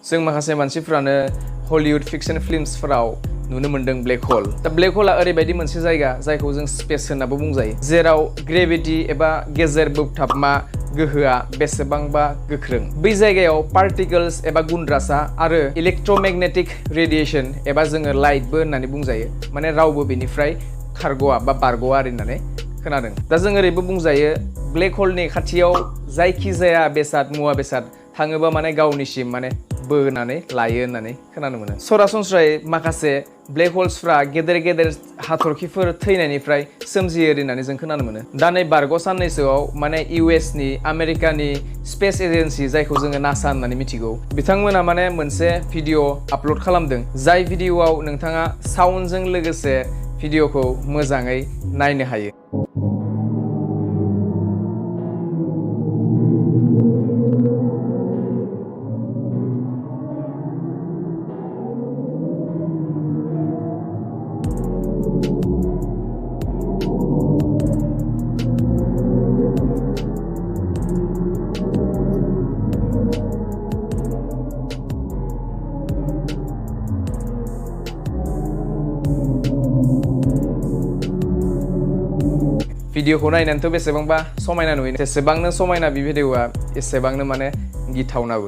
जों माखासे मानसिफ्रानो हलिउड फिक्सन फिल्मसफोराव नुनो मोनदों ब्लेक हल दा ब्लेक हला ओरैबायदि मोनसे जायगा जायखौ जों स्पेस होननाबो बुंजायो जेराव ग्रेभिटी एबा गेजेर बोगथाबमा गोहोआ बेसेबांबा गोख्रों बै जायगायाव पार्टिकल्स एबा गुन्द्रासा आरो इलेक्ट्रोमैग्नेटिक रेडिएशन एबा जोङो लाइटबो होननानै बुंजायो माने रावबो बेनिफ्राय खारग'आ बा बारग'आ होननानै खोनादों दा जों ओरैबो बुंजायो ब्लेक हलनि खाथियाव जायखि जाया बेसाद मुवा बेसाद थाङोबा माने गावनिसिम माने बोनानै लायो होननानै खोनानो मोनो सरासनस्रायै माखासे ब्लेक हल्सफ्रा गेदेर गेदेर हाथरखिफोर थैनायनिफ्राय सोमजियो होननानै जों खोनानो मोनो दा नै बारग' साननैसोआव माने इउएसनि आमेरिकानि स्पेस एजेन्सि जायखौ जोङो नासा होननानै मिथिगौ बिथांमोना माने मोनसे भिडिअ आपल'ड खालामदों जाय भिडिअआव नोंथाङा साउन्डजों लोगोसे भिडिअखौ मोजाङै नायनो हायो भिडिअखौ नायनानैथ' बेसेबांबा समायना नुयो जेसेबांनो समायना बे भिडिअआ एसेबांनो माने गिथावनाबो